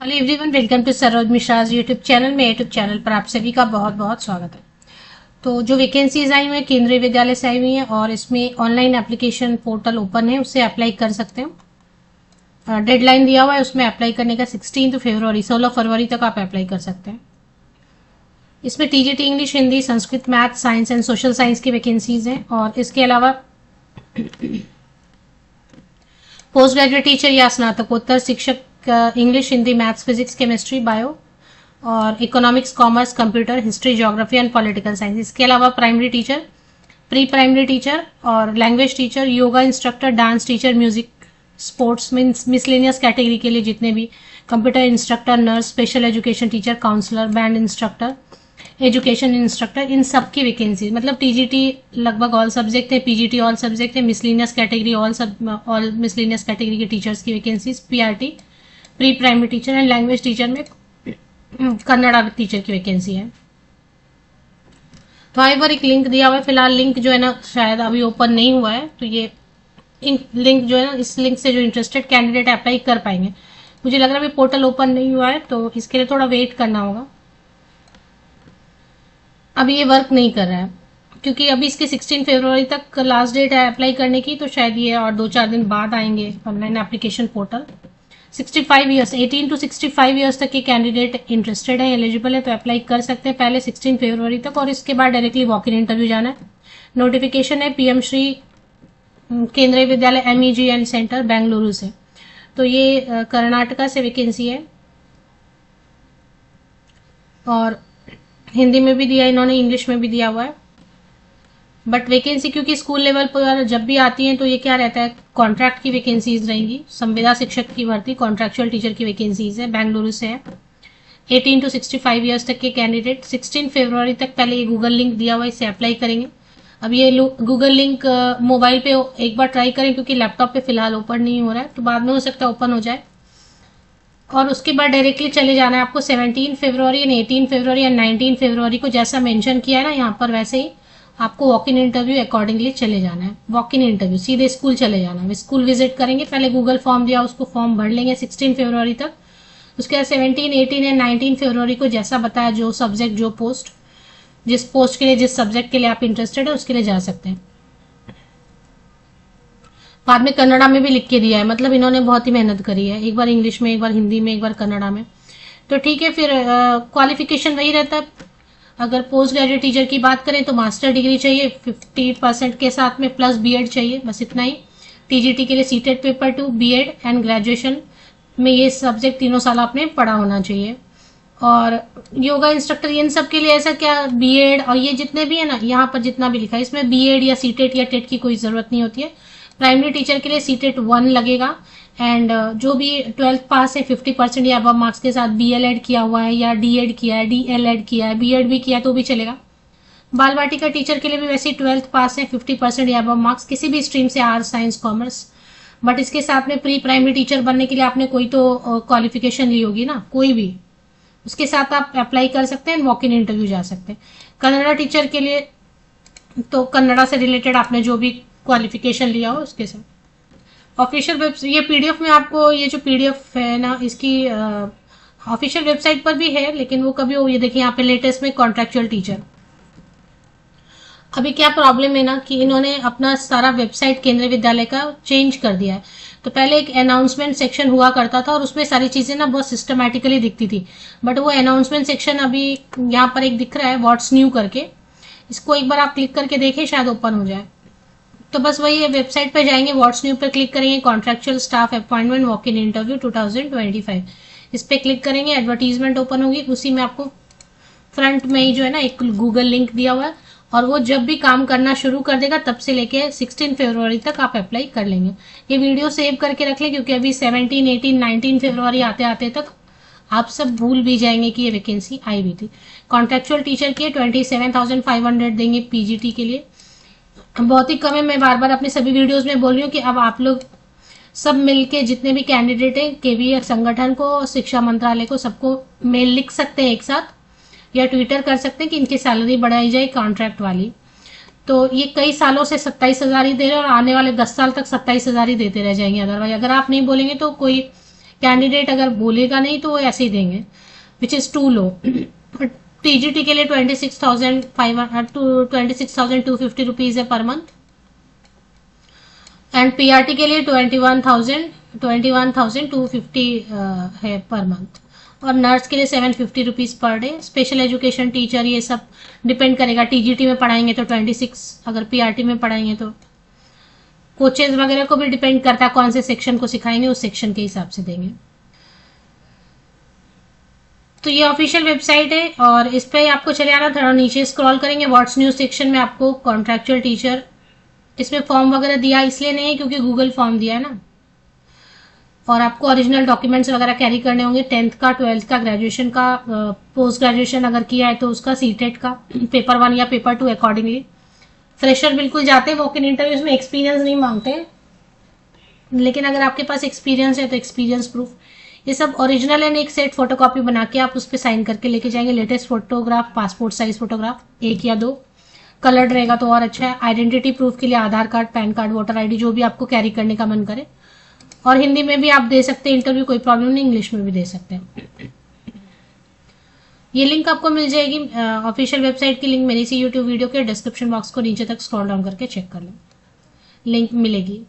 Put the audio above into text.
Hello everyone, welcome to Saroj Mishra's YouTube channel. में YouTube channel पर आप सभी का बहुत बहुत स्वागत है। तो जो वैकेंसीज आई हुई हैं केंद्रीय विद्यालय से आई हुई हैं और इसमें ऑनलाइन एप्लीकेशन पोर्टल ओपन है, उससे अप्लाई कर सकते हैं। डेडलाइन दिया हुआ है उसमें अप्लाई करने का 16 फरवरी 16 फरवरी तक आप अप्लाई कर सकते हैं। इसमें TGT English, Hindi, Sanskrit, math, science and social science की वैकेंसीज हैं और इसके अलावा पोस्ट ग्रेजुएट टीचर या स्नातकोत्तर शिक्षक English, Hindi, maths, physics, chemistry, bio और economics, commerce, computer, history, geography and political science. इसके अलावा primary teacher, pre primary teacher और language teacher, yoga instructor, dance teacher, music, sports, miscellaneous category के लिए जितने भी, computer instructor, nurse, special education teacher, counsellor, band instructor, education instructor, इन सब की वैकेंसी। मतलब टीजीटी लगभग ऑल सब्जेक्ट है, पीजीटी ऑल सब्जेक्ट है, miscellaneous category all miscellaneous category के टीचर्स की vacancies, PRT pre primary teacher and language teacher में कन्नड़ा टीचर की वैकेंसी है। तो वहाँ पर एक लिंक दिया हुआ है, फिलहाल लिंक जो है ना शायद अभी ओपन नहीं हुआ है, तो ये लिंक जो है ना, इस लिंक से जो इंटरेस्टेड कैंडिडेट अप्लाई कर पाएंगे। मुझे लग रहा है अभी पोर्टल ओपन नहीं हुआ है तो इसके लिए थोड़ा वेट करना होगा। अभी ये वर्क नहीं कर रहा है क्योंकि अभी इसके 16 फरवरी तक लास्ट डेट है अप्लाई करने की, तो शायद ये और 2-4 दिन बाद आएंगे online application portal. 65 years 18 to 65 years तक के कैंडिडेट इंटरेस्टेड है, एलिजिबल है तो अप्लाई कर सकते हैं पहले 16 फरवरी तक, और इसके बाद डायरेक्टली वॉक इन इंटरव्यू जाना है। नोटिफिकेशन है पीएम श्री केंद्रीय विद्यालय MEGN सेंटर बेंगलुरु से। तो ये कर्नाटका से वैकेंसी है और हिंदी में भी दिया इन्होंने, इंग्लिश में भी दिया हुआ है। बट वैकेंसी क्योंकि स्कूल लेवल पर जब भी आती हैं तो ये क्या रहता है, कॉन्ट्रैक्ट की वैकेंसीज रहेंगी। संविदा शिक्षक की भर्ती कॉन्ट्रैक्चुअल टीचर की वैकेंसीज है, बेंगलुरु से है। 18 टू 65 ईयर्स तक के कैंडिडेट 16 फरवरी तक पहले ये गूगल लिंक दिया हुआ है, इससे अप्लाई करेंगे। अब ये गूगल लिंक मोबाइल पे एक बार ट्राई करें क्योंकि लैपटॉप पे फिलहाल ओपन नहीं हो रहा है, तो बाद में हो सकता है ओपन हो जाए। और उसके बाद डायरेक्टली चले जाना है आपको 17 फरवरी एंड 18 फरवरी एंड 19 फरवरी को, जैसा मेंशन किया है ना यहाँ पर, वैसे ही आपको वॉक इन इंटरव्यू अकॉर्डिंगली चले जाना है। वॉक इन इंटरव्यू सीधे स्कूल चले जाना है, स्कूल विजिट करेंगे, पहले गूगल फॉर्म दिया उसको फॉर्म भर लेंगे 16 फरवरी तक। उसके बाद 17, 18 एंड 19 फरवरी को जैसा बताया, जो सब्जेक्ट, जो पोस्ट, जिस पोस्ट के लिए, जिस सब्जेक्ट के लिए आप इंटरेस्टेड है उसके लिए जा सकते हैं। बाद में कन्नड़ा में भी लिख के दिया है, मतलब इन्होंने बहुत ही मेहनत करी है, एक बार इंग्लिश में, एक बार हिंदी में, एक बार कन्नड़ा में। तो ठीक है, फिर क्वालिफिकेशन वही रहता है। अगर पोस्ट ग्रेजुएट टीचर की बात करें तो मास्टर डिग्री चाहिए 50% के साथ में, प्लस बीएड चाहिए, बस इतना ही। टीजीटी के लिए CTET paper 2, BEd and graduation में ये सब्जेक्ट तीनों साल आपने पढ़ा होना चाहिए। और योगा इंस्ट्रक्टर, इन सब के लिए ऐसा क्या, बीएड और ये जितने भी है ना, यहाँ पर जितना भी लिखा है इसमें बीएड या सीटेट या टेट की कोई जरूरत नहीं होती है। प्राइमरी टीचर के लिए सीटेट 1 लगेगा एंड जो भी 12th पास है 50% या अब मार्क्स के साथ, BLED किया हुआ है या DED किया है, DLED किया है, BEd भी किया है तो भी चलेगा। बाल वाटिका टीचर के लिए भी वैसे 12th पास है 50% या अब मार्क्स, किसी भी स्ट्रीम से, आर्ट्स, साइंस, कॉमर्स। बट इसके साथ में प्री प्राइमरी टीचर बनने के लिए आपने कोई तो क्वालिफिकेशन ली होगी ना, कोई भी, उसके साथ आप अप्लाई कर सकते हैं, वॉक इन इंटरव्यू जा सकते हैं। कन्नड़ा टीचर के लिए तो कन्नड़ा से रिलेटेड आपने जो भी क्वालिफिकेशन लिया हो उसके साथ। ऑफिशियल वेबसाइट, ये पीडीएफ में आपको, ये जो पीडीएफ है ना इसकी ऑफिशियल वेबसाइट पर भी है, लेकिन वो कभी ये देखिए यहाँ पे लेटेस्ट में कॉन्ट्रैक्चुअल टीचर। अभी क्या प्रॉब्लम है ना कि इन्होंने अपना सारा वेबसाइट केंद्रीय विद्यालय का चेंज कर दिया है। तो पहले एक अनाउंसमेंट सेक्शन हुआ करता था और उसमें सारी चीजें ना बहुत सिस्टमैटिकली दिखती थी, बट वो अनाउंसमेंट सेक्शन अभी यहाँ पर एक दिख रहा है व्हाट्स न्यू करके, इसको एक बार आप क्लिक करके देखें, शायद ओपन हो जाए। तो बस वही है, वेबसाइट पर जाएंगे, व्हाट्स न्यू पर क्लिक करेंगे, contractual staff appointment walk in interview 2025, इस पे क्लिक करेंगे, एडवर्टीजमेंट ओपन होगी, उसी में आपको फ्रंट में ही जो है ना एक गूगल लिंक दिया हुआ है, और वो जब भी काम करना शुरू कर देगा तब से लेके 16 फरवरी तक आप अप्लाई कर लेंगे। ये वीडियो सेव करके रख लें क्योंकि अभी 17, 18, 19 फरवरी आते आते तक आप सब भूल भी जाएंगे कि ये वैकेंसी आई हुई थी। कॉन्ट्रैक्चुअल टीचर के 27,500 देंगे पीजीटी के लिए, बहुत ही कम है। मैं बार बार अपने सभी वीडियोस में बोल रही हूँ कि अब आप लोग सब मिलके, जितने भी कैंडिडेट हैं, केवी संगठन को, शिक्षा मंत्रालय को, सबको मेल लिख सकते हैं एक साथ, या ट्विटर कर सकते हैं कि इनकी सैलरी बढ़ाई जाए कॉन्ट्रैक्ट वाली। तो ये कई सालों से 27,000 ही दे रहे हैं और आने वाले 10 साल तक 27,000 ही देते रह जाएंगे। अदरवाइज अगर आप नहीं बोलेंगे तो कोई कैंडिडेट अगर बोलेगा नहीं तो वो ऐसे ही देंगे, which is too low. TGT के लिए 26,250 रुपीज है पर मंथ, एंड पीआरटी के लिए 21,250 है पर मंथ, और नर्स के लिए 750 rupees per day. Special education teacher ये सब डिपेंड करेगा, टीजीटी में पढ़ाएंगे तो 26, अगर पीआरटी में पढ़ाएंगे तो। कोचेज वगैरह को भी डिपेंड करता है कौन से सेक्शन को सिखाएंगे, उस सेक्शन के हिसाब से देंगे। तो ये ऑफिशियल वेबसाइट है, और इस पे आपको चले आना, थोड़ा नीचे स्क्रॉल करेंगे, व्हाट्स न्यूज सेक्शन में आपको कॉन्ट्रैक्चुअल टीचर, इसमें फॉर्म वगैरह दिया इसलिए नहीं है क्योंकि गूगल फॉर्म दिया है ना, और आपको ओरिजिनल डॉक्यूमेंट्स वगैरह कैरी करने होंगे, 10th का, 12th का, ग्रेजुएशन का, पोस्ट ग्रेजुएशन अगर किया है तो उसका, सीटेट का पेपर 1 या पेपर 2 अकॉर्डिंगली। फ्रेशर बिल्कुल जाते हैं वॉक इन इंटरव्यूज में, एक्सपीरियंस नहीं मांगते, लेकिन अगर आपके पास एक्सपीरियंस है तो एक्सपीरियंस प्रूफ, ये सब ओरिजिनल एंड एक सेट फोटोकॉपी बना के आप उस पर साइन करके लेके जाएंगे। Latest photograph, passport size photograph 1 या 2, कलर्ड रहेगा तो और अच्छा है। आइडेंटिटी प्रूफ के लिए Aadhaar card, PAN card, voter ID, जो भी आपको कैरी करने का मन करे, और हिंदी में भी आप दे सकते हैं इंटरव्यू, कोई प्रॉब्लम नहीं, इंग्लिश में भी दे सकते हैं। ये लिंक आपको मिल जाएगी, ऑफिशियल वेबसाइट की लिंक मेरी सी यूट्यूब वीडियो के डिस्क्रिप्शन बॉक्स को नीचे तक स्क्रॉल डाउन करके चेक कर लें, लिंक मिलेगी।